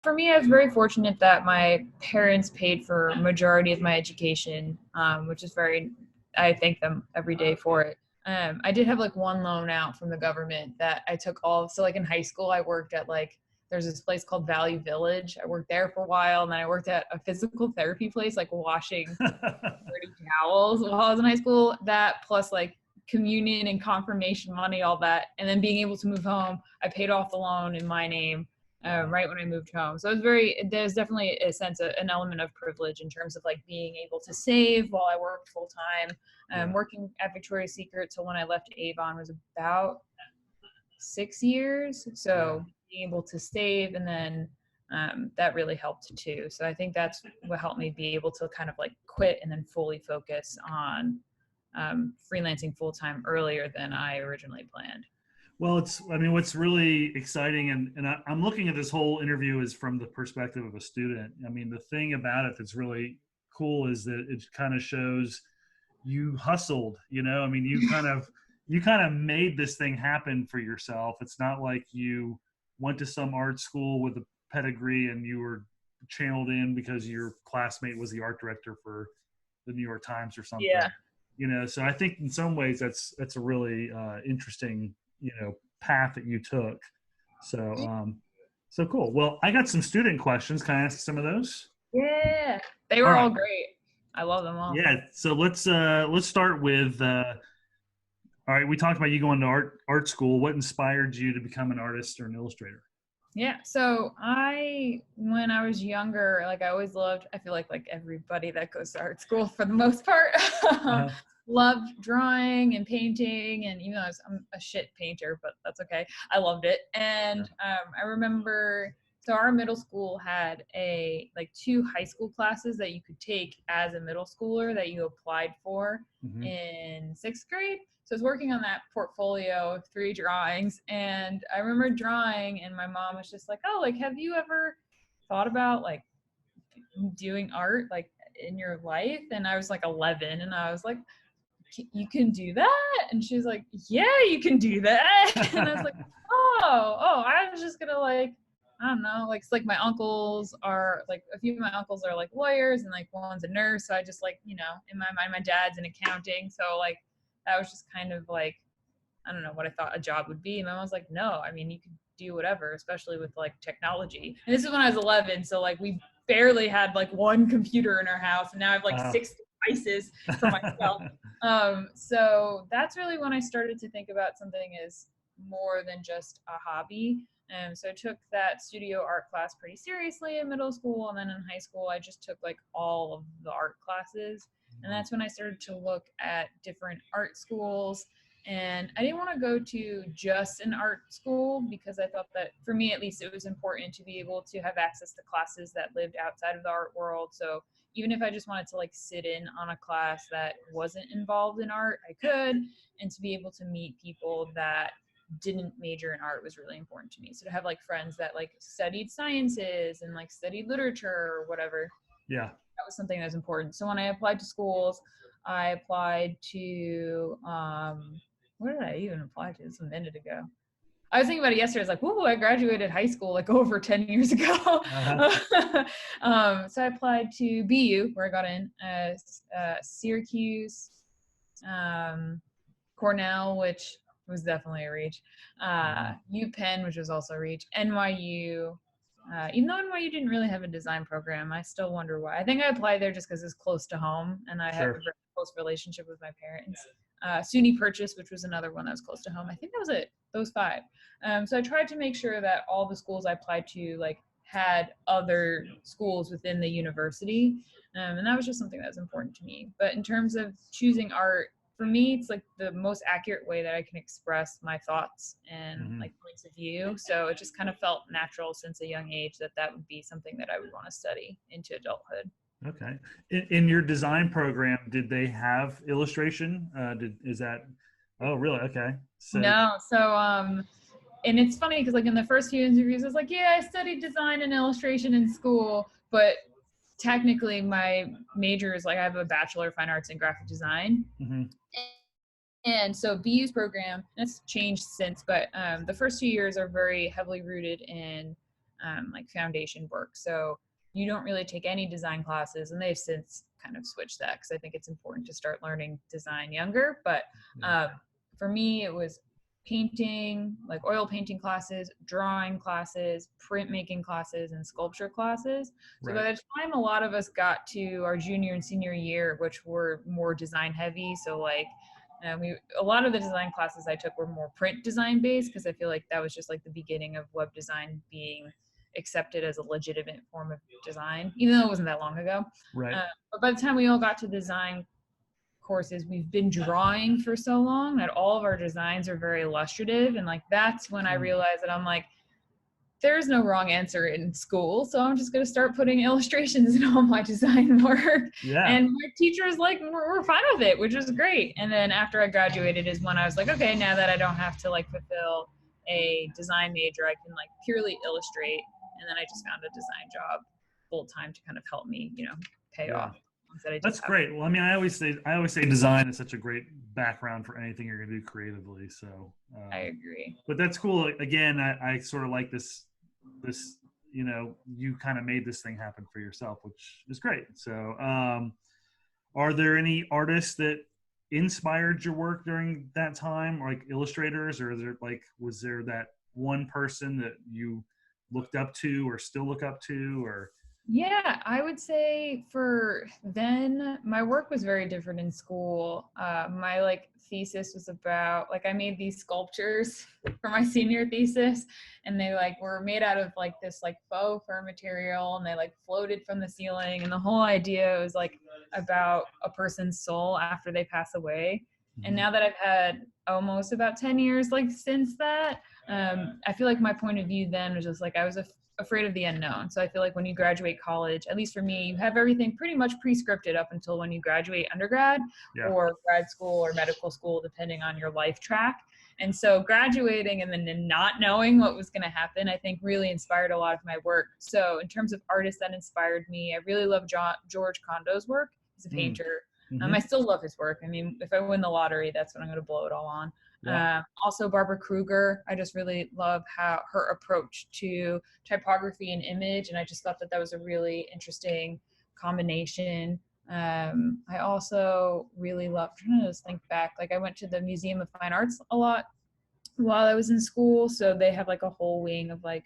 For me, I was very fortunate that my parents paid for majority of my education, which is I thank them every day for it. I did have like one loan out from the government that I took so like in high school, I worked at there's this place called Value Village. I worked there for a while, and then I worked at a physical therapy place, like washing dirty towels while I was in high school. That plus like communion and confirmation money, all that. And then being able to move home, I paid off the loan in my name right when I moved home. So there's definitely an element of privilege in terms of like being able to save while I worked full time. Working at Victoria's Secret till when I left Avon was about 6 years. So being able to save and then that really helped too. So I think that's what helped me be able to kind of like quit and then fully focus on freelancing full time earlier than I originally planned. Well, what's really exciting, and I'm looking at this whole interview is from the perspective of a student. I mean, the thing about it that's really cool is that it kind of shows you hustled, I mean, you kind of made this thing happen for yourself. It's not like you went to some art school with a pedigree and you were channeled in because your classmate was the art director for the New York Times or something. Yeah. So I think in some ways that's a really interesting, path that you took. So cool. Well, I got some student questions. Can I ask some of those? Yeah. They were all great. I love them all. Yeah. So let's start with all right, we talked about you going to art school. What inspired you to become an artist or an illustrator? Yeah. So when I was younger, like I always loved, I feel like everybody that goes to art school for the most part, loved drawing and painting. And even though I'm a shit painter, but that's okay. I loved it. And I remember, so our middle school had two high school classes that you could take as a middle schooler that you applied for in sixth grade. So I was working on that portfolio of 3 drawings, and I remember drawing, and my mom was just like, "Oh, like, have you ever thought about like doing art like in your life?" And I was like 11, and I was like, "You can do that?" And she was like, "Yeah, you can do that." And I was like, "Oh, I was just gonna like." I don't know, it's like my uncles are like, a few of my uncles are like lawyers and like one's a nurse. So I just like, in my mind, my dad's in accounting. So like, that was just kind of like, I don't know what I thought a job would be. And my mom was like, no, I mean, you could do whatever, especially with like technology. And this is when I was 11. So like we barely had like one computer in our house. And now I have like 6 devices for myself. So that's really when I started to think about something as more than just a hobby. So I took that studio art class pretty seriously in middle school. And then in high school, I just took like all of the art classes. And that's when I started to look at different art schools. And I didn't want to go to just an art school because I thought that, for me at least, it was important to be able to have access to classes that lived outside of the art world. So even if I just wanted to like sit in on a class that wasn't involved in art, I could. And to be able to meet people that didn't major in art was really important to me. So to have like friends that like studied sciences and like studied literature or whatever. Yeah. That was something that was important. So when I applied to schools, I applied to what did I even apply to? This was a minute ago. I was thinking about it yesterday. I was like, "Whoa, I graduated high school like over 10 years ago." So I applied to BU, where I got in, Syracuse, Cornell, which was definitely a reach, UPenn, which was also a reach, NYU. Even though NYU didn't really have a design program, I still wonder why. I think I applied there just because it's close to home, and I have a very close relationship with my parents. SUNY Purchase, which was another one that was close to home. I think that was it. Those 5. So I tried to make sure that all the schools I applied to like had other schools within the university, and that was just something that was important to me. But in terms of choosing art, for me, it's like the most accurate way that I can express my thoughts and like points of view. So it just kind of felt natural since a young age that would be something that I would want to study into adulthood. Okay. In your design program, did they have illustration? Oh, really? Okay. No. So, and it's funny because like in the first few interviews, I was like, yeah, I studied design and illustration in school, but technically my major is like, I have a Bachelor of Fine Arts in Graphic Design. And so BU's program, and it's changed since, but the first 2 years are very heavily rooted in like foundation work. So you don't really take any design classes, and they've since kind of switched that because I think it's important to start learning design younger. But for me, it was painting, like oil painting classes, drawing classes, printmaking classes, and sculpture classes. So by the time a lot of us got to our junior and senior year, which were more design heavy, so like a lot of the design classes I took were more print design based because I feel like that was just like the beginning of web design being accepted as a legitimate form of design, even though it wasn't that long ago. But by the time we all got to design courses, we've been drawing for so long that all of our designs are very illustrative. And like, that's when I realized that I'm like, there's no wrong answer in school. So I'm just going to start putting illustrations in all my design work. And my teacher is like, we're fine with it, which is great. And then after I graduated is when I was like, okay, now that I don't have to like fulfill a design major, I can like purely illustrate. And then I just found a design job full time to kind of help me, you know, pay off. That's great. Well, I mean, I always say design is such a great background for anything you're going to do creatively. So I agree. But that's cool. Again, I sort of like this, you know, you kind of made this thing happen for yourself, which is great. So are there any artists that inspired your work during that time, or like illustrators, or is there like, was there that one person that you looked up to or still look up to, or? Yeah, I would say for then, my work was very different in school. My like thesis was about, like I made these sculptures for my senior thesis, and they like were made out of like this like faux fur material, and they like floated from the ceiling. And the whole idea was like about a person's soul after they pass away. And now that I've had almost about 10 years like since that, I feel like my point of view then was just like I was afraid of the unknown. So I feel like when you graduate college, at least for me, you have everything pretty much pre-scripted up until when you graduate undergrad or grad school or medical school, depending on your life track. And so graduating and then not knowing what was going to happen, I think really inspired a lot of my work. So in terms of artists that inspired me, I really love George Condo's work. He's a painter. I still love his work. I mean, if I win the lottery, that's what I'm going to blow it all on. Also Barbara Kruger. I just really love how her approach to typography and image. And I just thought that that was a really interesting combination. I also really love, trying to just think back, like I went to the Museum of Fine Arts a lot while I was in school. So they have like a whole wing of like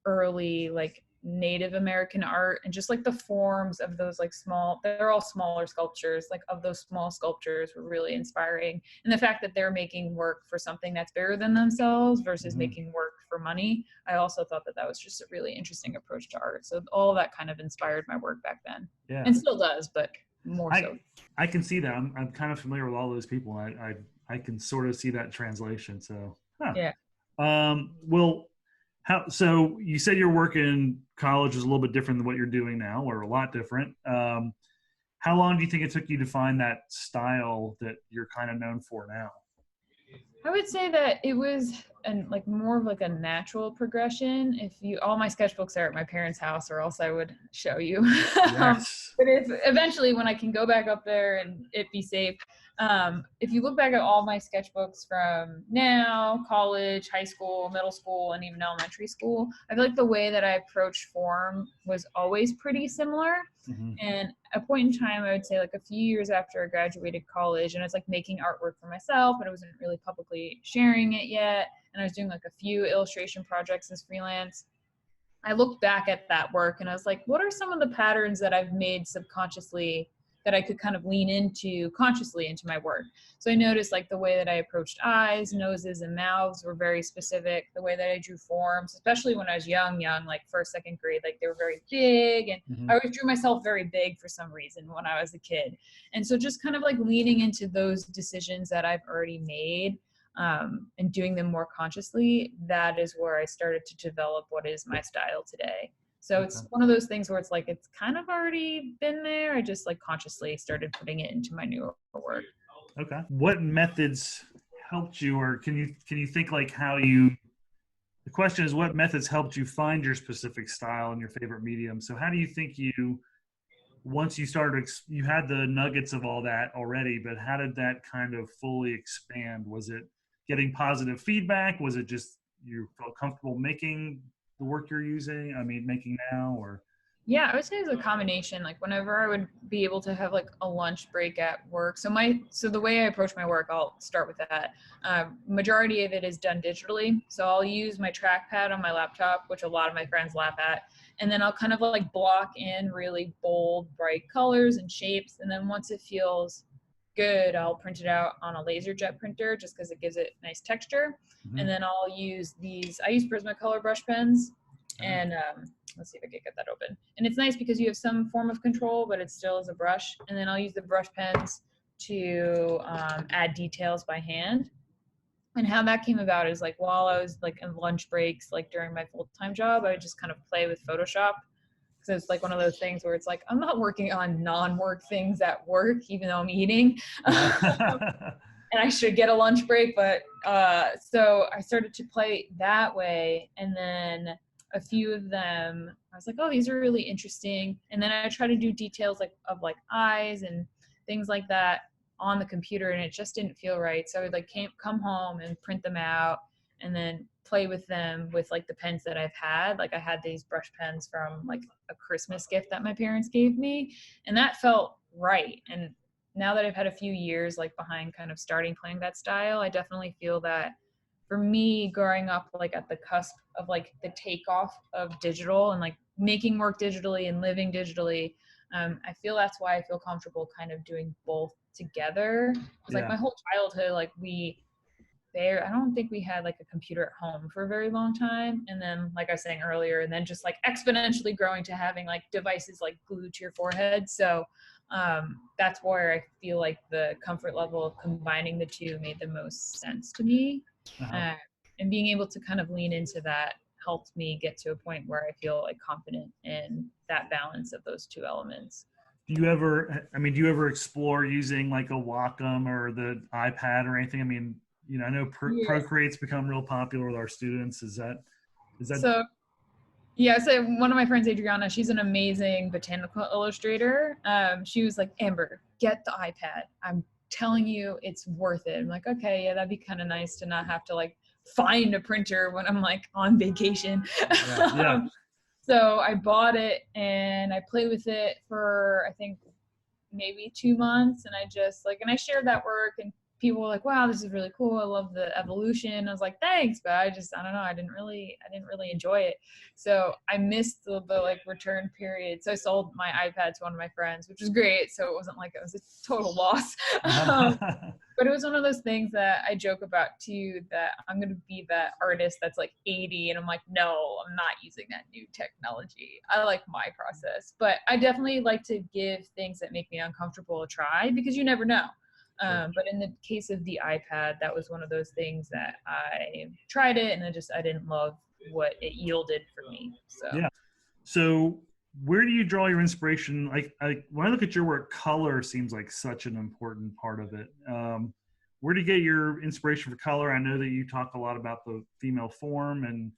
early, like Native American art, and just like the forms of those like small, they're all smaller sculptures, like of those small sculptures were really inspiring. And the fact that they're making work for something that's bigger than themselves versus making work for money, I also thought that that was just a really interesting approach to art. So all of that kind of inspired my work back then, and still does, but more so. I can see that. I'm kind of familiar with all those people. I can sort of see that translation. So well, so you said your work in college is a little bit different than what you're doing now, or a lot different. How long do you think it took you to find that style that you're kind of known for now? I would say that it was like more of like a natural progression. All my sketchbooks are at my parents' house, or else I would show you. But if eventually when I can go back up there and it be safe, if you look back at all my sketchbooks from now, college, high school, middle school, and even elementary school, I feel like the way that I approached form was always pretty similar. And a point in time, I would say like a few years after I graduated college, and I was like making artwork for myself, but I wasn't really publicly sharing it yet. And I was doing like a few illustration projects as freelance. I looked back at that work and I was like, what are some of the patterns that I've made subconsciously that I could kind of lean into consciously into my work? So I noticed like the way that I approached eyes, noses, and mouths were very specific. The way that I drew forms, especially when I was young, like first, second grade, like they were very big. And I always drew myself very big for some reason when I was a kid. And so just kind of like leaning into those decisions that I've already made, and doing them more consciously, that is where I started to develop what is my style today. So it's one of those things where it's like, it's kind of already been there. I just like consciously started putting it into my newer work. Okay. What methods helped you, or can you think like the question is, what methods helped you find your specific style and your favorite medium? So how do you think once you started, you had the nuggets of all that already, but how did that kind of fully expand? Was it getting positive feedback? Was it just you felt comfortable making the work you're using? I mean, making now, or? Yeah, I would say it's a combination. Like whenever I would be able to have like a lunch break at work. So the way I approach my work, I'll start with that. Majority of it is done digitally. So I'll use my trackpad on my laptop, which a lot of my friends laugh at. And then I'll kind of like block in really bold, bright colors and shapes. And then once it feels good, I'll print it out on a laser jet printer just because it gives it nice texture. Mm-hmm. And then I'll use I use Prismacolor brush pens. And let's see if I can get that open. And it's nice because you have some form of control, but it still is a brush. And then I'll use the brush pens to add details by hand. And how that came about is like while I was like in lunch breaks, like during my full-time job, I would just kind of play with Photoshop. So it's like one of those things where it's like, I'm not working on non-work things at work, even though I'm eating. And I should get a lunch break. But so I started to play that way. And then a few of them, I was like, oh, these are really interesting. And then I try to do details like of like eyes and things like that on the computer, and it just didn't feel right. So I would like come home and print them out and then play with them with like the pens that I've had. Like I had these brush pens from like a Christmas gift that my parents gave me, and that felt right. And now that I've had a few years like behind kind of starting playing that style, I definitely feel that for me growing up like at the cusp of like the takeoff of digital and like making work digitally and living digitally, I feel that's why I feel comfortable kind of doing both together. Because like my whole childhood, like I don't think we had like a computer at home for a very long time. And then like I was saying earlier, and then just like exponentially growing to having like devices like glued to your forehead. So that's where I feel like the comfort level of combining the two made the most sense to me. And being able to kind of lean into that helped me get to a point where I feel like confident in that balance of those two elements. Do you ever explore using like a Wacom or the iPad or anything? I mean, I know Procreate's become real popular with our students. Is that? So yeah, so one of my friends, Adriana, she's an amazing botanical illustrator. She was like, Amber, get the iPad. I'm telling you, it's worth it. I'm like, okay, yeah, that'd be kind of nice to not have to like find a printer when I'm like on vacation. Yeah. So I bought it and I played with it for, I think, maybe 2 months. And I just like, and I shared that work and people were like, wow, this is really cool. I love the evolution. I was like, thanks. But I don't know. I didn't really enjoy it. So I missed the like return period. So I sold my iPad to one of my friends, which was great. So it wasn't like it was a total loss. But it was one of those things that I joke about too, that I'm going to be that artist that's like 80 and I'm like, no, I'm not using that new technology. I like my process, but I definitely like to give things that make me uncomfortable a try because you never know. But in the case of the iPad, that was one of those things that I tried it and I didn't love what it yielded for me. So yeah. So where do you draw your inspiration? Like when I look at your work, color seems like such an important part of it. Where do you get your inspiration for color? I know that you talk a lot about the female form, and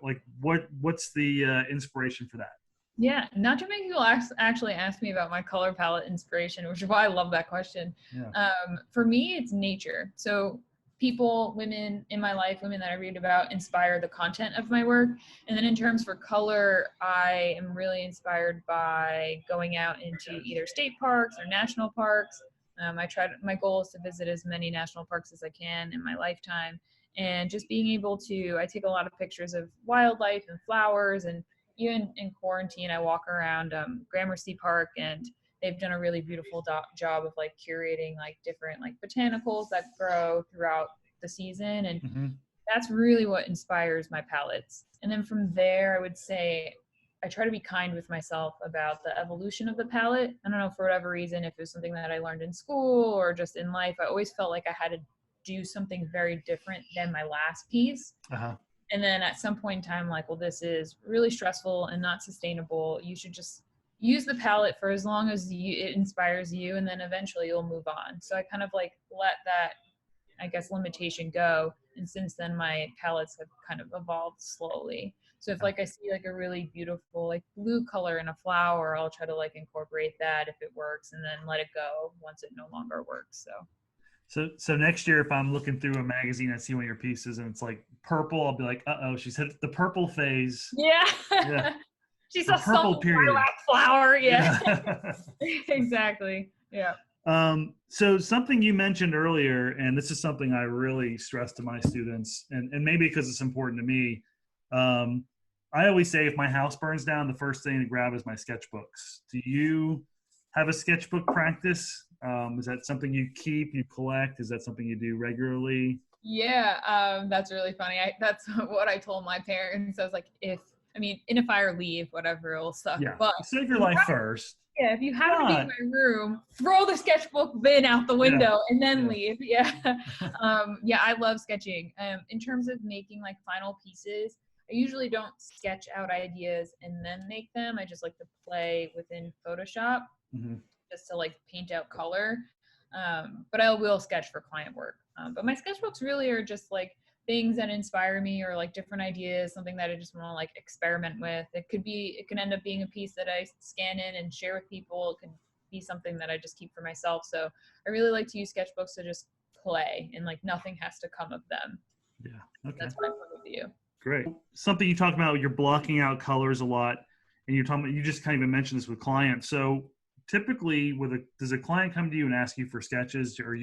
like what's the inspiration for that? Yeah, not too many people actually ask me about my color palette inspiration, which is why I love that question. Yeah. For me, it's nature. So women in my life, women that I read about, inspire the content of my work. And then in terms for color, I am really inspired by going out into either state parks or national parks. My goal is to visit as many national parks as I can in my lifetime. And just being able to, I take a lot of pictures of wildlife and flowers, and even in quarantine, I walk around Gramercy Park, and they've done a really beautiful job of like curating like different like botanicals that grow throughout the season. And that's really what inspires my palettes. And then from there, I would say I try to be kind with myself about the evolution of the palette. I don't know, for whatever reason, if it was something that I learned in school or just in life, I always felt like I had to do something very different than my last piece. And then at some point in time, like, well, this is really stressful and not sustainable. You should just use the palette for as long as it inspires you, and then eventually you'll move on. So I kind of like let that, I guess, limitation go. And since then, my palettes have kind of evolved slowly. So if like I see like a really beautiful like blue color in a flower, I'll try to like incorporate that if it works, and then let it go once it no longer works. So So next year, if I'm looking through a magazine, I see one of your pieces and it's like purple, I'll be like, uh-oh, she's hit the purple phase. Yeah. Yeah. She The saw some purple period. lilac flower. Yeah. Yeah. Exactly. Yeah. So something you mentioned earlier, and this is something I really stress to my students, and maybe because it's important to me, I always say if my house burns down, the first thing to grab is my sketchbooks. Do you have a sketchbook practice? Is that something you keep, you collect? Is that something you do regularly? Yeah, that's really funny. That's what I told my parents. I was like, in a fire, leave, whatever, it'll suck. Yeah, But save your life first. yeah, if you happen to be in But my room, throw the sketchbook bin out the yeah, window and then yeah. leave. Yeah. Yeah, I love sketching. In terms of making like final pieces, I usually don't sketch out ideas and then make them. I just like to play within Photoshop Mm-hmm. just to like paint out color. But I will sketch for client work. But my sketchbooks really are just like things that inspire me or like different ideas, something that I just want to like experiment with. It can end up being a piece that I scan in and share with people. It could be something that I just keep for myself. So I really like to use sketchbooks to just play and like nothing has to come of them. Yeah. Okay. That's my point of view. Great. Something you talk about, you're blocking out colors a lot, and you're talking about, you just kind of even mentioned this with clients. So typically does a client come to you and ask you for sketches? Do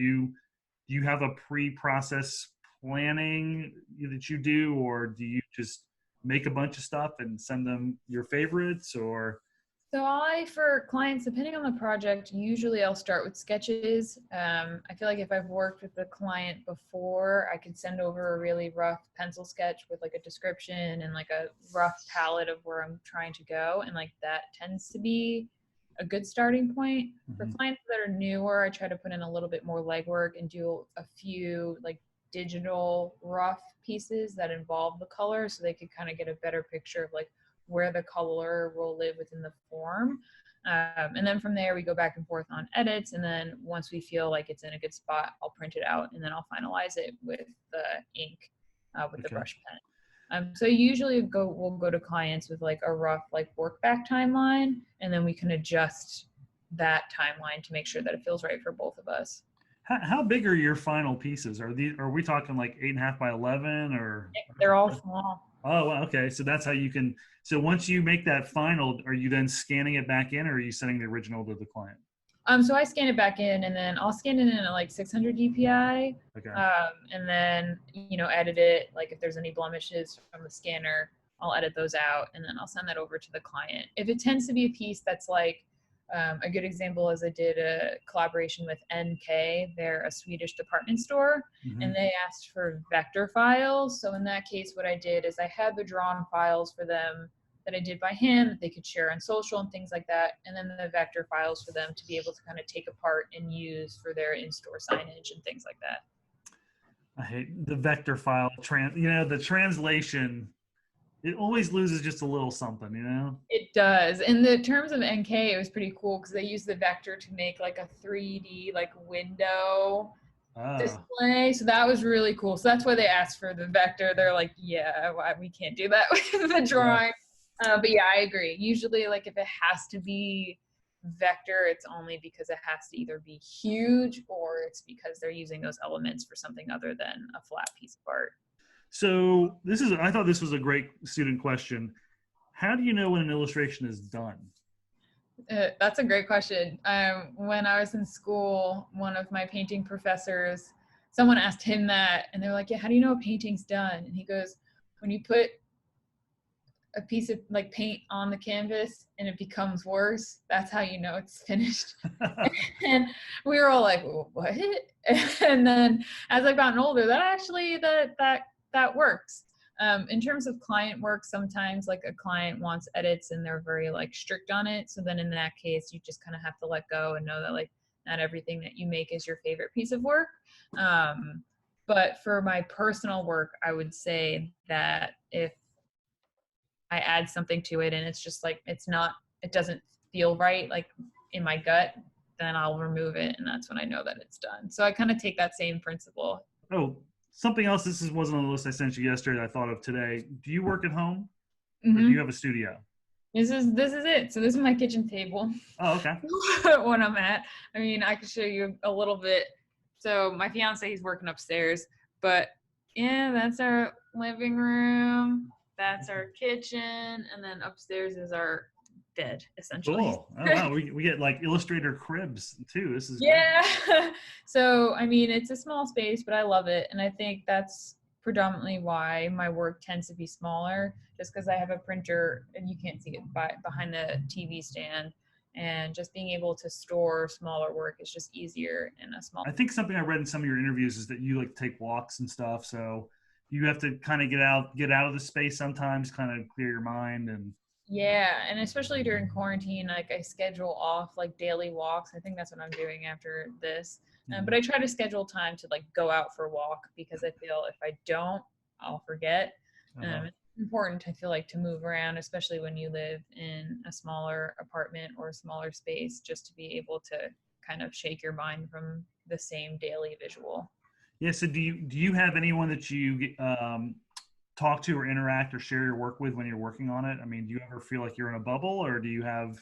you have a pre-process planning that you do, or do you just make a bunch of stuff and send them your favorites? Or So for clients, depending on the project, usually I'll start with sketches. I feel like if I've worked with a client before, I could send over a really rough pencil sketch with like a description and like a rough palette of where I'm trying to go. And like that tends to be a good starting point. For clients that are newer, I try to put in a little bit more legwork and do a few like digital rough pieces that involve the color so they could kind of get a better picture of like where the color will live within the form. And then from there, we go back and forth on edits. And then once we feel like it's in a good spot, I'll print it out and then I'll finalize it with the ink, with the brush pen. So usually we'll go to clients with like a rough like work back timeline, and then we can adjust that timeline to make sure that it feels right for both of us. How big are your final pieces? Are we talking like 8.5 by 11 or? They're all small. Oh, okay. So that's how you can. So once you make that final, are you then scanning it back in, or are you sending the original to the client? So I scan it back in, and then I'll scan it in at like 600 DPI. Okay. And then edit it. Like if there's any blemishes from the scanner, I'll edit those out, and then I'll send that over to the client. If it tends to be a piece that's like a good example is I did a collaboration with NK. They're a Swedish department store, and they asked for vector files. So in that case, what I did is I had the drawn files for them that I did by hand that they could share on social and things like that, and then the vector files for them to be able to kind of take apart and use for their in-store signage and things like that. I hate the vector file. The translation, it always loses just a little something, It does. In the terms of NK, it was pretty cool because they used the vector to make like a 3D like window display. So that was really cool. So that's why they asked for the vector. They're like, yeah, we can't do that with the drawing. But yeah, I agree. Usually like if it has to be vector, it's only because it has to either be huge or it's because they're using those elements for something other than a flat piece of art. So I thought this was a great student question. How do you know when an illustration is done? That's a great question. When I was in school, one of my painting professors, someone asked him that, and they're like, yeah, how do you know a painting's done? And he goes, when you put a piece of like paint on the canvas and it becomes worse, that's how you know it's finished. And we were all like, what? And then as I've gotten older, that works. In terms of client work, sometimes like a client wants edits and they're very like strict on it. So then in that case, you just kind of have to let go and know that like not everything that you make is your favorite piece of work. But for my personal work, I would say that if I add something to it and it's just like, it doesn't feel right, like in my gut, then I'll remove it. And that's when I know that it's done. So I kind of take that same principle. Oh, something else. Wasn't on the list I sent you yesterday that I thought of today. Do you work at home or do you have a studio? This is it. So this is my kitchen table. Oh, okay. When I'm at, I mean, I can show you a little bit. So my fiance, he's working upstairs, but yeah, that's our living room. That's our kitchen. And then upstairs is our bed, essentially. Cool. Oh wow, we get like Illustrator cribs too. This is great. Yeah. So, I mean, it's a small space, but I love it. And I think that's predominantly why my work tends to be smaller, just because I have a printer and you can't see it behind the TV stand. And just being able to store smaller work is just easier in a small. I think something I read in some of your interviews is that you like to take walks and stuff. So you have to kind of get out of the space sometimes, kind of clear your mind. And Yeah, and especially during quarantine, like I schedule off like daily walks. I think that's what I'm doing after this. But I try to schedule time to like go out for a walk because I feel if I don't, I'll forget. It's important, I feel like, to move around, especially when you live in a smaller apartment or a smaller space, just to be able to kind of shake your mind from the same daily visual. Yeah. So do you have anyone that you talk to or interact or share your work with when you're working on it? I mean, do you ever feel like you're in a bubble, or do you have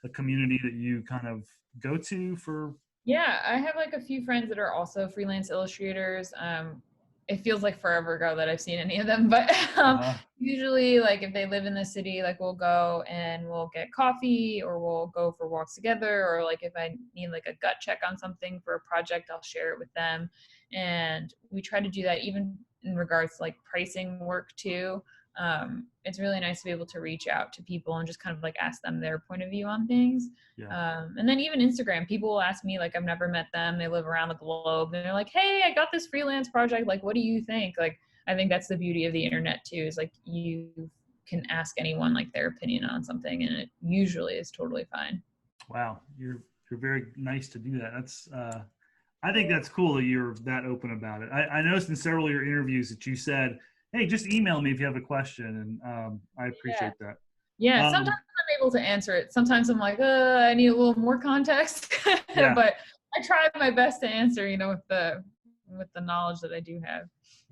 a community that you kind of go to for? Yeah, I have like a few friends that are also freelance illustrators. It feels like forever ago that I've seen any of them, but usually like if they live in the city, like we'll go and we'll get coffee or we'll go for walks together, or like if I need like a gut check on something for a project, I'll share it with them. And we try to do that even in regards to like pricing work too. It's really nice to be able to reach out to people and just kind of like ask them their point of view on things. Yeah. And then even Instagram, people will ask me, like, I've never met them. They live around the globe and they're like, hey, I got this freelance project. Like, what do you think? Like, I think that's the beauty of the internet too, is like you can ask anyone like their opinion on something and it usually is totally fine. Wow. You're very nice to do that. That's, I think that's cool that you're that open about it. I noticed in several of your interviews that you said, hey, just email me if you have a question. And I appreciate that. Yeah, sometimes I'm able to answer it. Sometimes I'm like, I need a little more context. Yeah. But I try my best to answer, with the knowledge that I do have.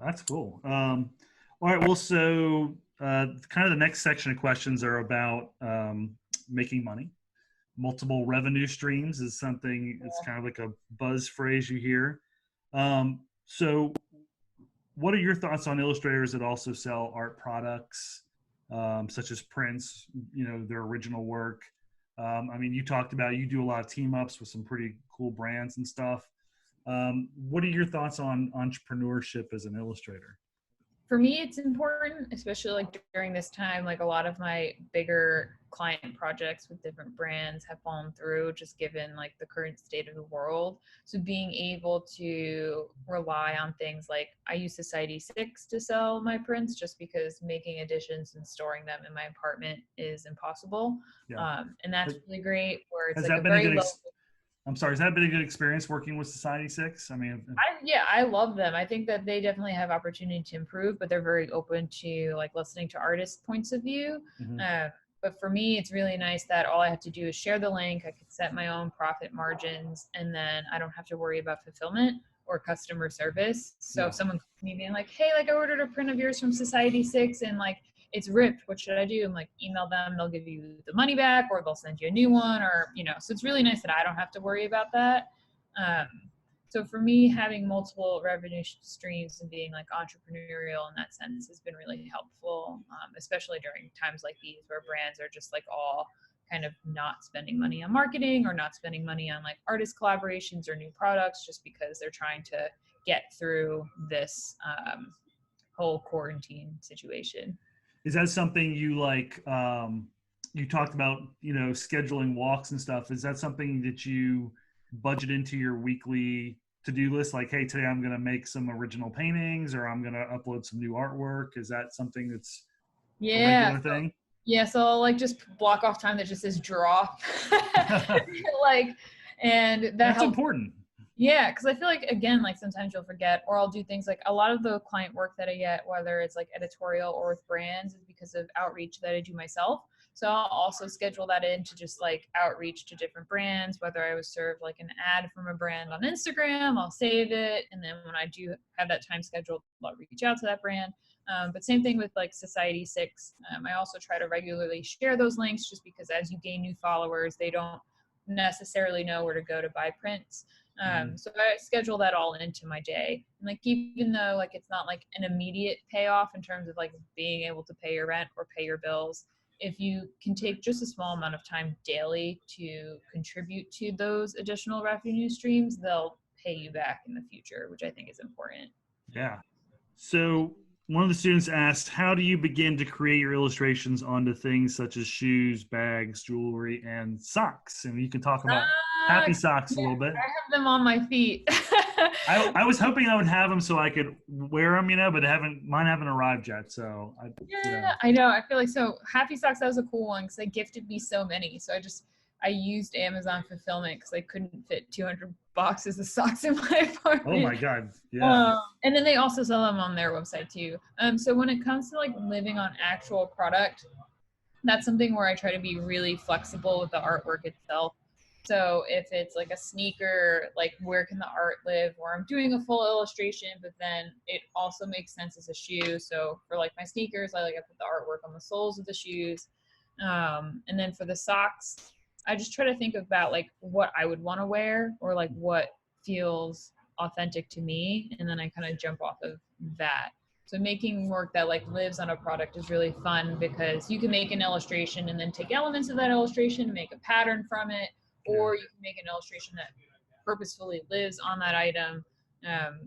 That's cool. All right. Well, so kind of the next section of questions are about making money. Multiple revenue streams is something, it's kind of like a buzz phrase you hear. So what are your thoughts on illustrators that also sell art products, such as prints, their original work? I mean, you talked about, you do a lot of team ups with some pretty cool brands and stuff. What are your thoughts on entrepreneurship as an illustrator? For me, it's important, especially like during this time, like a lot of my bigger client projects with different brands have fallen through just given like the current state of the world. So being able to rely on things like I use Society 6 to sell my prints just because making editions and storing them in my apartment is impossible. Yeah. And that's really great where it's Has like that a been a very good low. I'm sorry, has that been a good experience working with Society 6? I mean, I love them. I think that they definitely have opportunity to improve, but they're very open to like listening to artists' points of view. But for me, it's really nice that all I have to do is share the link. I could set my own profit margins, and then I don't have to worry about fulfillment or customer service. So if someone comes to me being like, hey, like I ordered a print of yours from Society 6 and like it's ripped, what should I do? I'm like, email them, they'll give you the money back or they'll send you a new one, or so it's really nice that I don't have to worry about that. So for me, having multiple revenue streams and being like entrepreneurial in that sense has been really helpful, especially during times like these where brands are just like all kind of not spending money on marketing or not spending money on like artist collaborations or new products just because they're trying to get through this whole quarantine situation. Is that something you like? You talked about, scheduling walks and stuff. Is that something that you budget into your weekly to-do list? Like, hey, today I'm going to make some original paintings, or I'm going to upload some new artwork. Is that something that's a regular thing? Yeah, so I'll like just block off time that just says draw. Like, and that's helps. Important. Yeah, because I feel like, again, like sometimes you'll forget, or I'll do things like a lot of the client work that I get, whether it's like editorial or with brands, is because of outreach that I do myself. So I'll also schedule that in to just like outreach to different brands, whether I was served like an ad from a brand on Instagram, I'll save it. And then when I do have that time scheduled, I'll reach out to that brand. But same thing with like Society 6. I also try to regularly share those links just because as you gain new followers, they don't necessarily know where to go to buy prints. So I schedule that all into my day. And like, even though like it's not like an immediate payoff in terms of like being able to pay your rent or pay your bills, if you can take just a small amount of time daily to contribute to those additional revenue streams, they'll pay you back in the future, which I think is important. Yeah. So one of the students asked, how do you begin to create your illustrations onto things such as shoes, bags, jewelry, and socks? And you can talk about happy socks a Yeah, little bit. I have them on my feet. I was hoping I would have them so I could wear them, but mine haven't arrived yet. So Yeah, I know. I feel like so happy socks. That was a cool one because they gifted me so many. So I used Amazon fulfillment because I couldn't fit 200 boxes of socks in my apartment. Oh my God. Yeah. And then they also sell them on their website too. So when it comes to like living on actual product, that's something where I try to be really flexible with the artwork itself. So if it's like a sneaker, like where can the art live? Or I'm doing a full illustration, but then it also makes sense as a shoe. So for like my sneakers, I put the artwork on the soles of the shoes. And then for the socks, I just try to think about like what I would want to wear or like what feels authentic to me. And then I kind of jump off of that. So making work that like lives on a product is really fun because you can make an illustration and then take elements of that illustration, make a pattern from it, or you can make an illustration that purposefully lives on that item.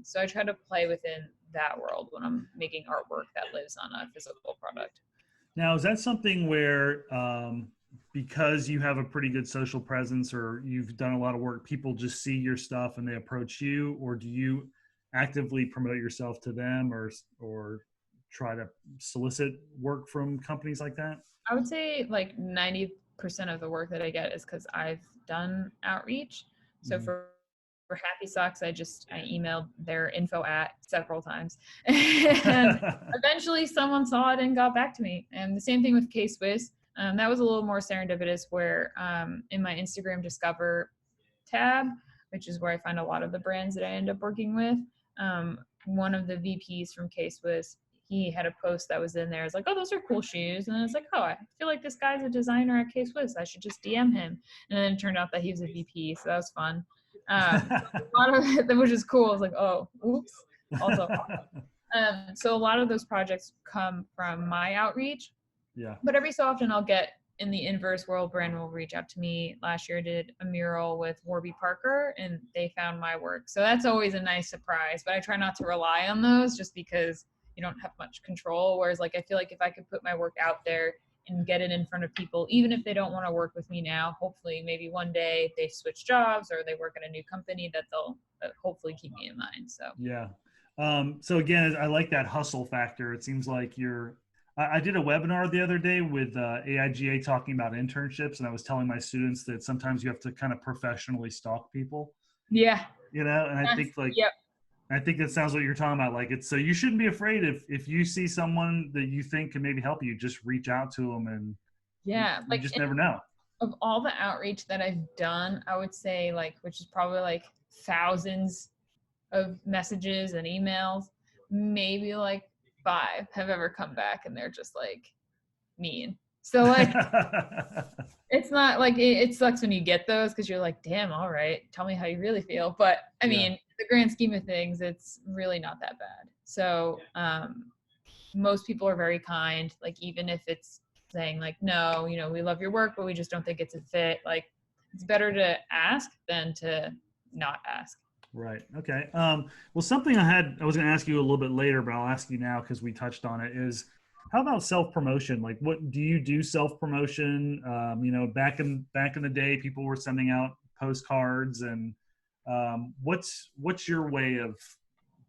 So I try to play within that world when I'm making artwork that lives on a physical product. Now, is that something where, because you have a pretty good social presence or you've done a lot of work, people just see your stuff and they approach you, or do you actively promote yourself to them or try to solicit work from companies like that? I would say like 90% of the work that I get is because I've done outreach. So for Happy Socks, I emailed their info at several times. And eventually someone saw it and got back to me. And the same thing with K-Swiss. That was a little more serendipitous where in my Instagram Discover tab, which is where I find a lot of the brands that I end up working with, one of the VPs from K-Swiss, he had a post that was in there. It's like, oh, those are cool shoes. And I was like, oh, I feel like this guy's a designer at K-Swiss. I should just DM him. And then it turned out that he was a VP. So that was fun. A lot of it, which is cool. I was like, oh, oops. Also, so a lot of those projects come from my outreach. Yeah. But every so often I'll get in the inverse world, brand will reach out to me. Last year I did a mural with Warby Parker and they found my work. So that's always a nice surprise, but I try not to rely on those just because you don't have much control. Whereas like, I feel like if I could put my work out there and get it in front of people, even if they don't want to work with me now, hopefully maybe one day they switch jobs or they work at a new company that they'll hopefully keep me in mind. So yeah. So again, I like that hustle factor. It seems like I did a webinar the other day with AIGA talking about internships, and I was telling my students that sometimes you have to kind of professionally stalk people. Yeah. And I think I think that sounds what you're talking about. Like so you shouldn't be afraid if you see someone that you think can maybe help you, just reach out to them and you just never know. Of all the outreach that I've done, I would say which is probably like thousands of messages and emails, maybe 5 have ever come back and they're just mean. So it's not it sucks when you get those because you're like, damn, all right, tell me how you really feel. But I mean, the grand scheme of things, it's really not that bad. So most people are very kind. Even if it's saying no, we love your work, but we just don't think it's a fit. It's better to ask than to not ask. Right. Okay. Well, something I was going to ask you a little bit later, but I'll ask you now because we touched on it is, how about self-promotion? What do you do self-promotion? Back in the day, people were sending out postcards and what's your way of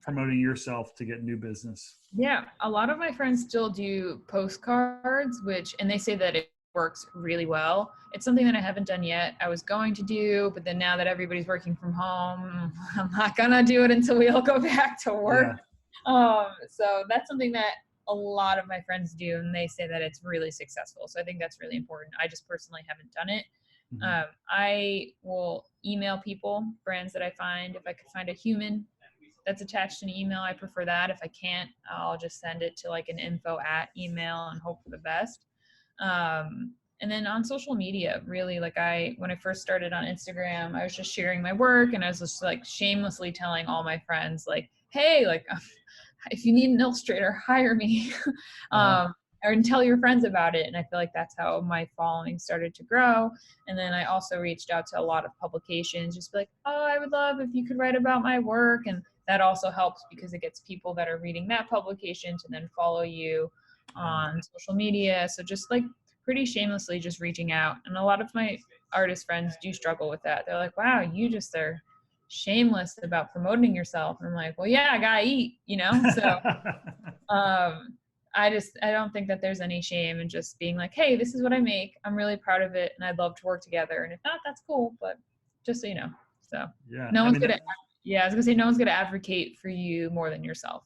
promoting yourself to get new business? Yeah. A lot of my friends still do postcards, and they say that it works really well. It's something that I haven't done yet. I was going to do, but then now that everybody's working from home, I'm not gonna do it until we all go back to work. Yeah. So that's something that a lot of my friends do, and they say that it's really successful. So I think that's really important. I just personally haven't done it. Mm-hmm. I will email people, brands that I find. If I could find a human that's attached to an email, I prefer that. If I can't, I'll just send it to an info @ email and hope for the best. And then on social media, really, like when I first started on Instagram, I was just sharing my work, and I was just like shamelessly telling all my friends, like, hey, like, if you need an illustrator, hire me. Or tell your friends about it. And I feel like that's how my following started to grow. And then I also reached out to a lot of publications, just be like, oh, I would love if you could write about my work. And that also helps because it gets people that are reading that publication to then follow you on social media. So just like pretty shamelessly just reaching out. And a lot of my artist friends do struggle with that. They're like, wow, you just are shameless about promoting yourself. And I'm like, well, yeah, I gotta eat, you know? So I don't think that there's any shame in just being like, hey, this is what I make. I'm really proud of it, and I'd love to work together. And if not, that's cool. But just so you know, so yeah, no one's gonna. Yeah, I was gonna say no one's gonna advocate for you more than yourself.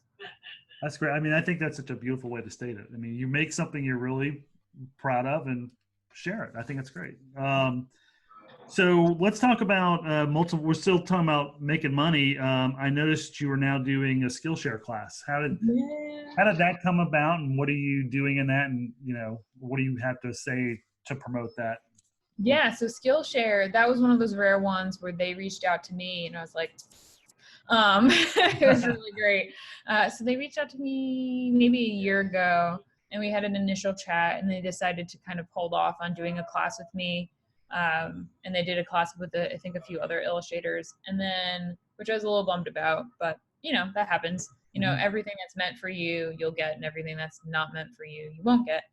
That's great. I mean, I think that's such a beautiful way to state it. I mean, you make something you're really proud of and share it. I think it's great. So let's talk about multiple. We're still talking about making money. I noticed you are now doing a Skillshare class. How did that come about, and what are you doing in that? And what do you have to say to promote that? Yeah, so Skillshare, that was one of those rare ones where they reached out to me, and I was like, it was really great. So they reached out to me maybe a year ago, and we had an initial chat, and they decided to kind of hold off on doing a class with me. And they did a class with I think a few other illustrators, and then, which I was a little bummed about, but that happens. Everything that's meant for you, you'll get, and everything that's not meant for you, you won't get.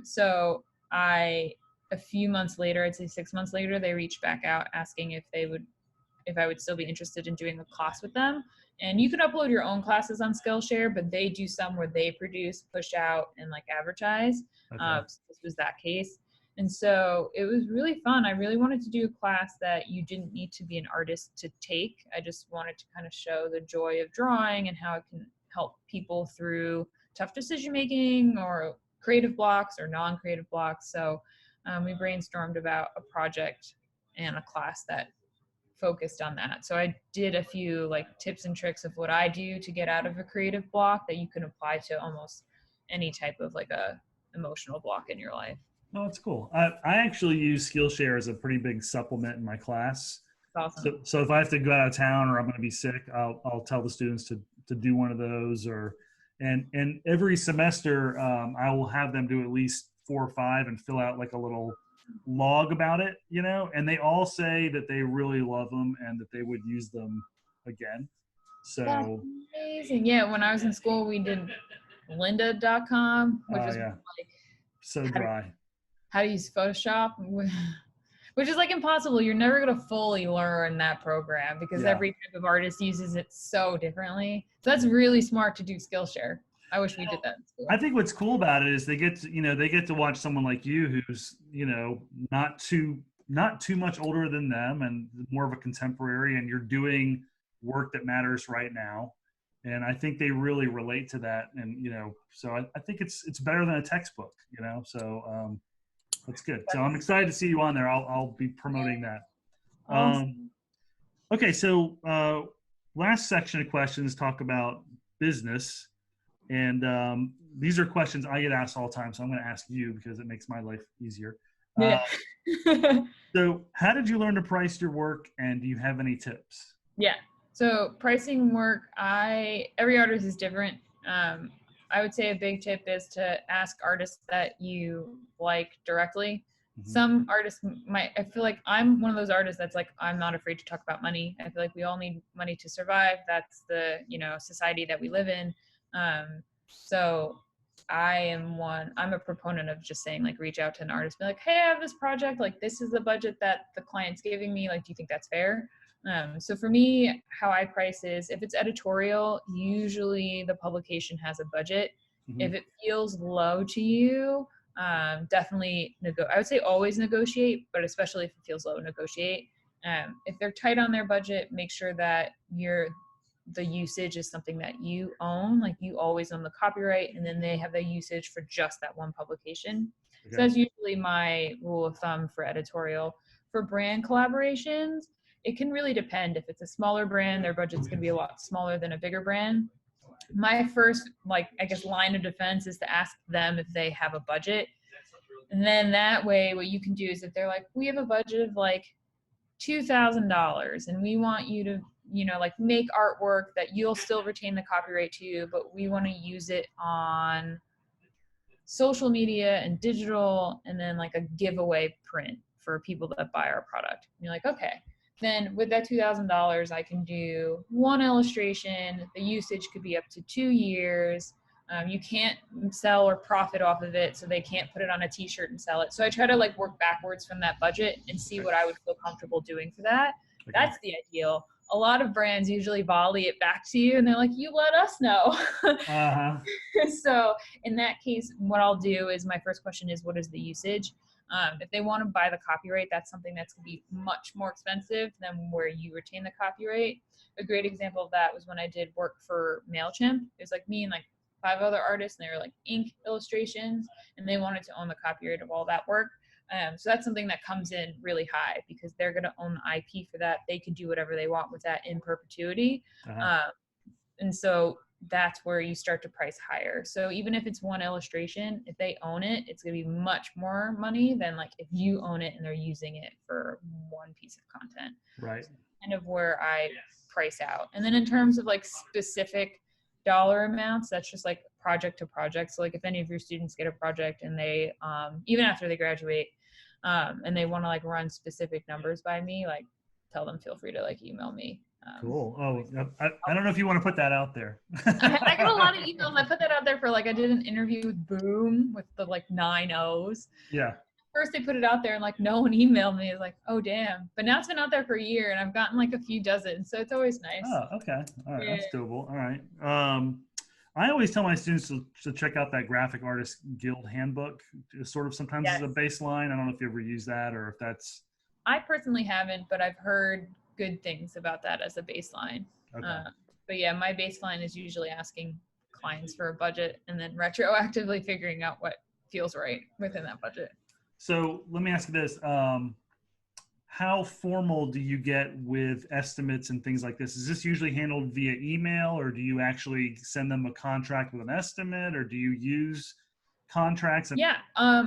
So a few months later, I'd say 6 months later, they reached back out asking if I would still be interested in doing a class with them. And you can upload your own classes on Skillshare, but they do some where they produce, push out, and like advertise. Okay. So this was that case. And so it was really fun. I really wanted to do a class that you didn't need to be an artist to take. I just wanted to kind of show the joy of drawing and how it can help people through tough decision making or creative blocks or non-creative blocks. So we brainstormed about a project and a class that focused on that. So I did a few like tips and tricks of what I do to get out of a creative block that you can apply to almost any type of like a emotional block in your life. Oh, that's cool. I actually use Skillshare as a pretty big supplement in my class. That's awesome. So if I have to go out of town or I'm going to be sick, I'll tell the students to do one of those, and every semester I will have them do at least 4 or 5 and fill out like a little log about it, and they all say that they really love them and that they would use them again. So that's amazing. Yeah, when I was in school, we did lynda.com, which is like so dry. How to use Photoshop, which is like impossible. You're never going to fully learn that program because every type of artist uses it so differently. So that's really smart to do Skillshare. I wish we did that in school. I think what's cool about it is they get to watch someone like you who's not too much older than them and more of a contemporary, and you're doing work that matters right now. And I think they really relate to that. And so I think it's better than a textbook. So that's good. So I'm excited to see you on there. I'll be promoting that. Okay, so last section of questions talk about business. And these are questions I get asked all the time, so I'm going to ask you because it makes my life easier. So how did you learn to price your work, and do you have any tips? Yeah. So pricing work, every artist is different. I would say a big tip is to ask artists that you like directly. Mm-hmm. Some artists I feel like I'm one of those artists that's like, I'm not afraid to talk about money. I feel like we all need money to survive. That's the, society that we live in. So I'm a proponent of just saying, like, reach out to an artist, be like, hey, I have this project, like, this is the budget that the client's giving me. Like, do you think that's fair? So for me, how I price is, if it's editorial, usually the publication has a budget. Mm-hmm. If it feels low to you, definitely I would say always negotiate, but especially if it feels low, negotiate. If they're tight on their budget, make sure that the usage is something that you own, like you always own the copyright, and then they have the usage for just that one publication. Okay. So that's usually my rule of thumb for editorial. For brand collaborations, it can really depend. If it's a smaller brand, their budget's going to be a lot smaller than a bigger brand. My first, line of defense is to ask them if they have a budget. And then that way, what you can do is if they're like, we have a budget of like $2,000 and we want you to, like make artwork that you'll still retain the copyright to, but we want to use it on social media and digital, and then like a giveaway print for people that buy our product. And you're like, okay, then with that $2,000, I can do one illustration. The usage could be up to 2 years. You can't sell or profit off of it, so they can't put it on a t-shirt and sell it. So I try to like work backwards from that budget and see what I would feel comfortable doing for that. Okay. That's the ideal. A lot of brands usually volley it back to you and they're like, you let us know. Uh-huh. So in that case, what I'll do is my first question is, what is the usage? If they want to buy the copyright, that's something that's going to be much more expensive than where you retain the copyright. A great example of that was when I did work for MailChimp. It was like me and like 5 other artists, and they were like ink illustrations, and they wanted to own the copyright of all that work. So that's something that comes in really high because they're going to own the IP for that. They can do whatever they want with that in perpetuity. Uh-huh. And so that's where you start to price higher. So even if it's one illustration, if they own it, it's going to be much more money than like if you own it and they're using it for one piece of content. Right. Kind of where I price out. And then in terms of like specific dollar amounts, that's just like project to project. So like if any of your students get a project and they even after they graduate and they want to like run specific numbers by me, like tell them feel free to like email me. Cool. Oh, I don't know if you want to put that out there. I get a lot of emails. I put that out there for like, I did an interview with Boom with the like 9 O's. Yeah. First they put it out there and like no one emailed me. It's like, oh damn. But now it's been out there for a year and I've gotten like a few dozen. So it's always nice. Oh, okay. All right. Yeah. That's doable. All right. I always tell my students to check out that Graphic Artist Guild handbook, sort of sometimes yes. as a baseline. I don't know if you ever use that or if that's. I personally haven't, but I've heard good things about that as a baseline. Okay. But yeah, my baseline is usually asking clients for a budget and then retroactively figuring out what feels right within that budget. So let me ask you this. How formal do you get with estimates and things like this? Is this usually handled via email, or do you actually send them a contract with an estimate, or do you use contracts? Yeah.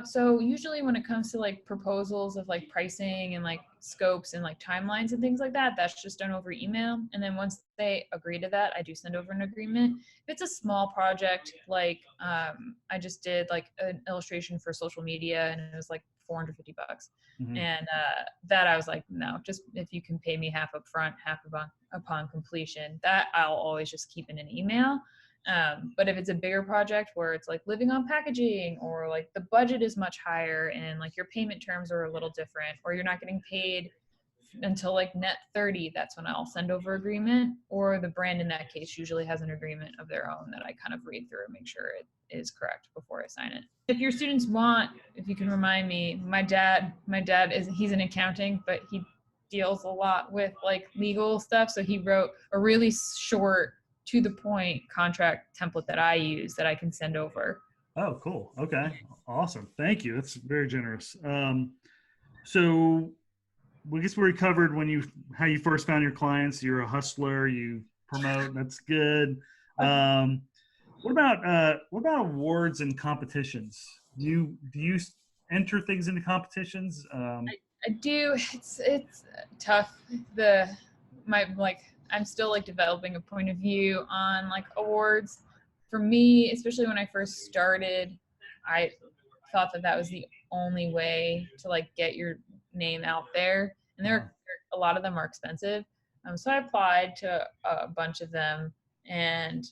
So usually when it comes to like proposals of like pricing and like scopes and like timelines and things like that, that's just done over email. And then once they agree to that, I do send over an agreement. If it's a small project, like I just did like an illustration for social media and it was like $450. Mm-hmm. And that I was like, no, just if you can pay me half up front, half upon completion, that I'll always just keep in an email. But if it's a bigger project where it's like living on packaging or like the budget is much higher and like your payment terms are a little different or you're not getting paid until like net 30, that's when I'll send over agreement, or the brand in that case usually has an agreement of their own that I kind of read through and make sure it is correct before I sign it. If your students want, if you can remind me, my dad he's in accounting, but he deals a lot with like legal stuff. So he wrote a really short, to the point contract template that I use that I can send over. Oh, cool. Okay. Awesome. Thank you. That's very generous. So I guess we covered how you first found your clients. You're a hustler, you promote, that's good. What about awards and competitions? Do you enter things into competitions? I do. It's tough. I'm still like developing a point of view on like awards. For me, especially when I first started, I thought that was the only way to like get your name out there. And a lot of them are expensive. So I applied to a bunch of them. And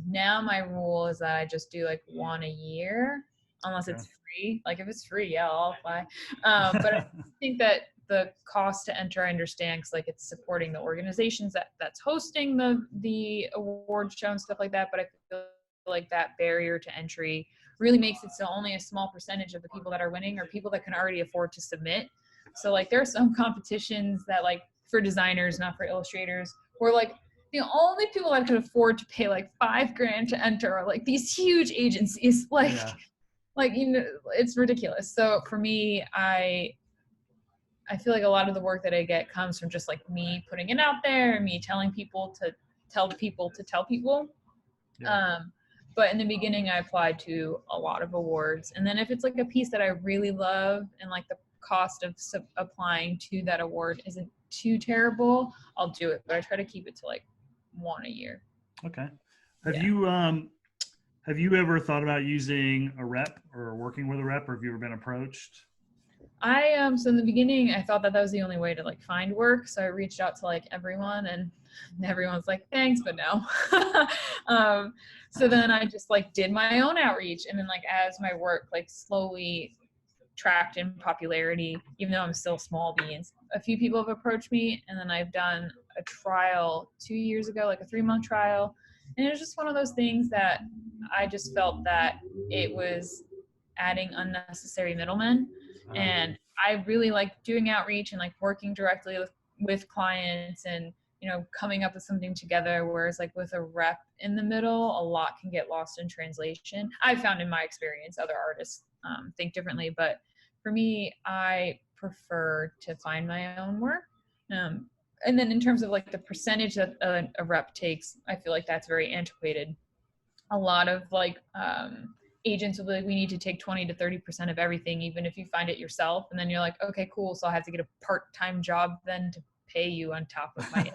now my rule is that I just do like one a year, unless it's free. Like if it's free, yeah, I'll apply. But I think that the cost to enter, I understand, because like it's supporting the organizations that's hosting the award show and stuff like that. But I feel like that barrier to entry really makes it so only a small percentage of the people that are winning are people that can already afford to submit. So like there are some competitions that like for designers, not for illustrators, where like the only people that could afford to pay like $5,000 to enter are like these huge agencies. Like it's ridiculous. So for me, I feel like a lot of the work that I get comes from just like me putting it out there and me telling people to tell people to tell people. Yeah. But in the beginning, I applied to a lot of awards. And then if it's like a piece that I really love and like the cost of applying to that award isn't too terrible, I'll do it. But I try to keep it to like one a year. Okay. Yeah. Have you ever thought about using a rep or working with a rep, or have you ever been approached? So in the beginning I thought that was the only way to like find work. So I reached out to like everyone and everyone's like, thanks, but no. So then I just like did my own outreach. And then like as my work like slowly tracked in popularity, even though I'm still small beans, a few people have approached me. And then I've done a trial 2 years ago, like a 3-month trial. And it was just one of those things that I just felt that it was adding unnecessary middlemen. And I really like doing outreach and like working directly with clients and, you know, coming up with something together. Whereas like with a rep in the middle, a lot can get lost in translation. I've found in my experience, other artists think differently, but for me, I prefer to find my own work. And then in terms of like the percentage that a rep takes, I feel like that's very antiquated. A lot of like agents will be like, we need to take 20 to 30% of everything, even if you find it yourself. And then you're like, okay, cool. So I have to get a part-time job then to pay you on top of my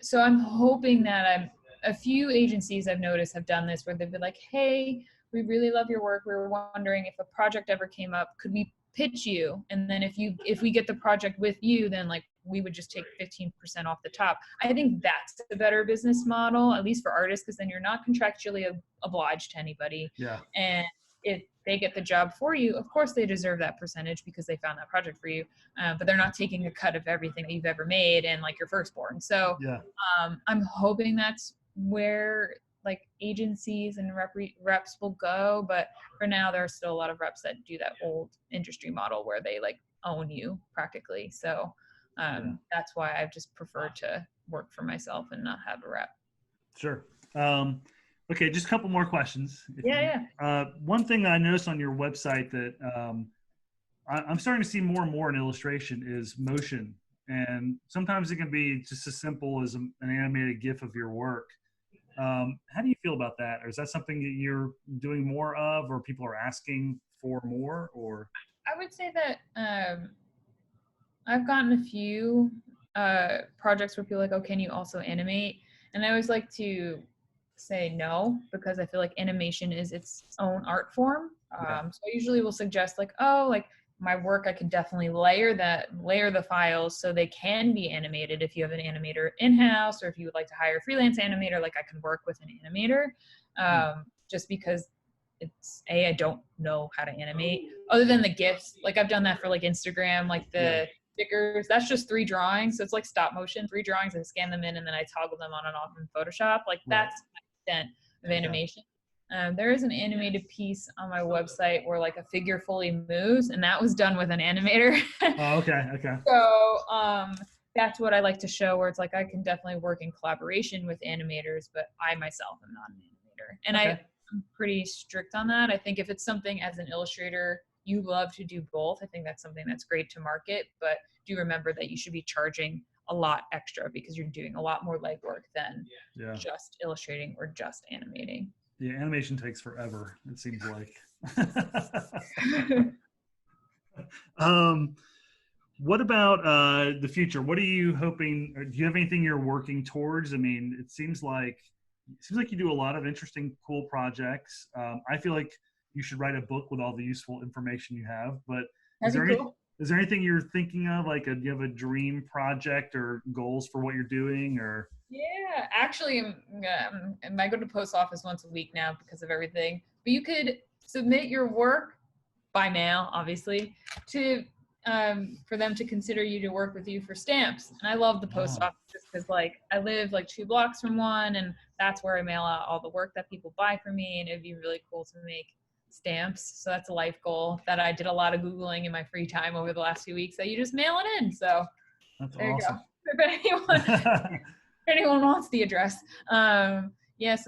so I'm hoping that a few agencies I've noticed have done this where they've been like, hey, we really love your work. We were wondering if a project ever came up, could we pitch you? And then if we get the project with you, then like we would just take 15% off the top. I think that's a better business model, at least for artists, because then you're not contractually obliged to anybody. Yeah. And if they get the job for you, of course they deserve that percentage because they found that project for you. But they're not taking a cut of everything that you've ever made and like your firstborn. So yeah. I'm hoping that's where like agencies and reps will go. But for now, there are still a lot of reps that do that old industry model where they like own you practically. So that's why I've just preferred to work for myself and not have a rep. Sure. Okay, just a couple more questions. Yeah. One thing that I noticed on your website that I'm starting to see more and more in illustration is motion. And sometimes it can be just as simple as an animated GIF of your work. How do you feel about that? Or is that something that you're doing more of, or people are asking for more? Or I would say that I've gotten a few projects where people are like, oh, can you also animate? And I always like to say no, because I feel like animation is its own art form. So I usually will suggest like, oh, like my work, I could definitely layer the files so they can be animated if you have an animator in-house, or if you would like to hire a freelance animator, like I can work with an animator. Just because I don't know how to animate other than the GIFs. Like I've done that for like Instagram, like the stickers. That's just 3 drawings. So it's like stop motion, 3 drawings. I scan them in and then I toggle them on and off in Photoshop. Like that's my extent of animation. There is an animated piece on my website where like a figure fully moves, and that was done with an animator. Oh, okay. So that's what I like to show, where it's like I can definitely work in collaboration with animators, but I myself am not an animator. And I'm pretty strict on that. I think if it's something as an illustrator you love to do both, I think that's something that's great to market, but do remember that you should be charging a lot extra because you're doing a lot more legwork than just illustrating or just animating. Yeah, animation takes forever, it seems like. What about the future? What are you hoping, or do you have anything you're working towards? I mean, it seems like you do a lot of interesting, cool projects. I feel like you should write a book with all the useful information you have, but is there anything you're thinking of? Like, do you have a dream project or goals for what you're doing, or? Yeah, actually, I go to the post office once a week now because of everything. But you could submit your work by mail, obviously, to for them to consider you to work with you for stamps. And I love the post office just because, like, I live like 2 blocks from one, and that's where I mail out all the work that people buy from me. And it'd be really cool to make stamps. So that's a life goal that I did a lot of Googling in my free time over the last few weeks. That you just mail it in. So that's there awesome. You go. If anyone wants the address. So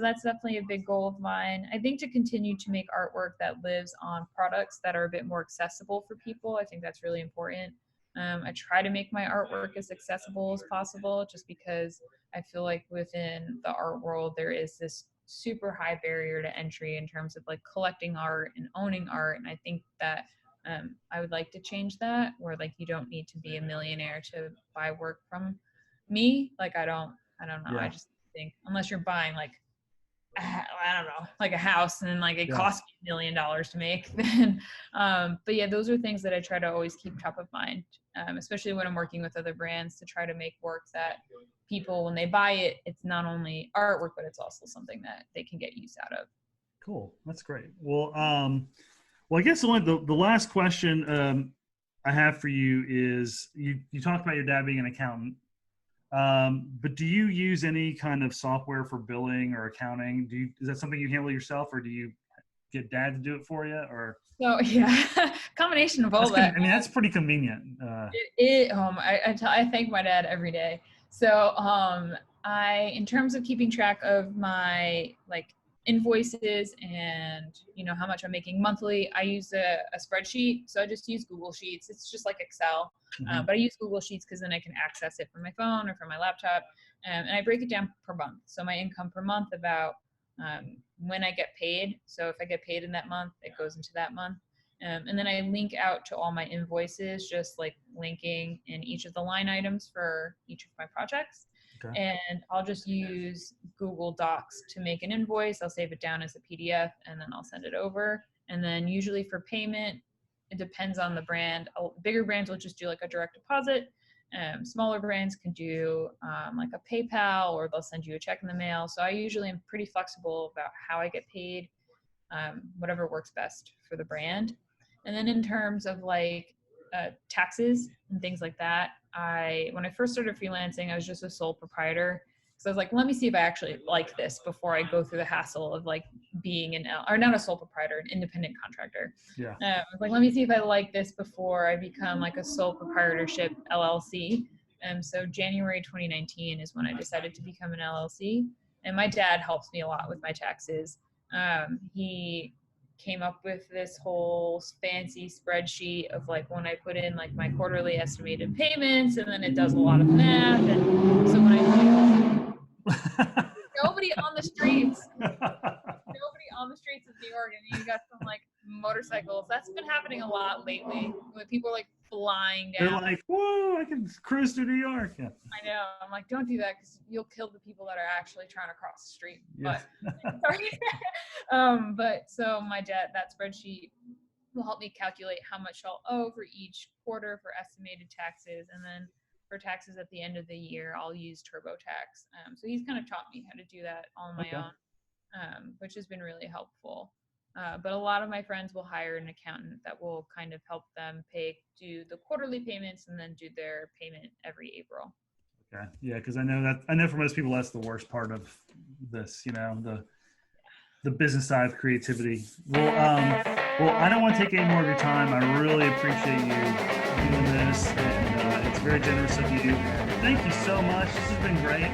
that's definitely a big goal of mine. I think to continue to make artwork that lives on products that are a bit more accessible for people. I think that's really important. I try to make my artwork as accessible as possible, just because I feel like within the art world, there is this super high barrier to entry in terms of like collecting art and owning art. And I think that I would like to change that, where like you don't need to be a millionaire to buy work from me. Like I don't know. Yeah. I just think unless you're buying like I don't know, like a house and like it costs $1 million to make, then but yeah, those are things that I try to always keep top of mind, especially when I'm working with other brands, to try to make work that people, when they buy it, it's not only artwork, but it's also something that they can get use out of. Cool. That's great. Well, I guess the last question I have for you is you talked about your dad being an accountant. But do you use any kind of software for billing or accounting? Is that something you handle yourself, or do you get dad to do it for you? Or so yeah, combination of all that. I mean, that's pretty convenient. I thank my dad every day. So in terms of keeping track of my like invoices and how much I'm making monthly, I use a spreadsheet. So I just use Google Sheets. It's just like Excel, but I use Google Sheets because then I can access it from my phone or from my laptop, and I break it down per month. So my income per month, about when I get paid. So if I get paid in that month, it goes into that month. And then I link out to all my invoices, just like linking in each of the line items for each of my projects. Okay. And I'll just use Google Docs to make an invoice. I'll save it down as a PDF and then I'll send it over. And then usually for payment, it depends on the brand. Bigger brands will just do like a direct deposit. Smaller brands can do like a PayPal, or they'll send you a check in the mail. So I usually am pretty flexible about how I get paid, whatever works best for the brand. And then in terms of like taxes and things like that, when I first started freelancing, I was just a sole proprietor. So I was like, let me see if I actually like this before I go through the hassle of like being or not a sole proprietor, an independent contractor. Yeah. I was like, let me see if I like this before I become like a sole proprietorship LLC. So January 2019 is when I decided to become an LLC. And my dad helps me a lot with my taxes. He came up with this whole fancy spreadsheet of like when I put in like my quarterly estimated payments, and then it does a lot of math. And so when I do, nobody on the streets of New York, and you got some like motorcycles. That's been happening a lot lately when people are like flying down. They're like, whoa, I can cruise through New York. Yeah. I know. I'm like, don't do that because you'll kill the people that are actually trying to cross the street. Yeah. But sorry. But so my dad, that spreadsheet will help me calculate how much I'll owe for each quarter for estimated taxes. And then for taxes at the end of the year, I'll use TurboTax. So he's kind of taught me how to do that on my own, which has been really helpful. But a lot of my friends will hire an accountant that will kind of help them do the quarterly payments and then do their payment every April. Okay. Yeah, because I know for most people that's the worst part of this, the business side of creativity. Well, I don't want to take any more of your time. I really appreciate you doing this, and it's very generous of you. Thank you so much. This has been great.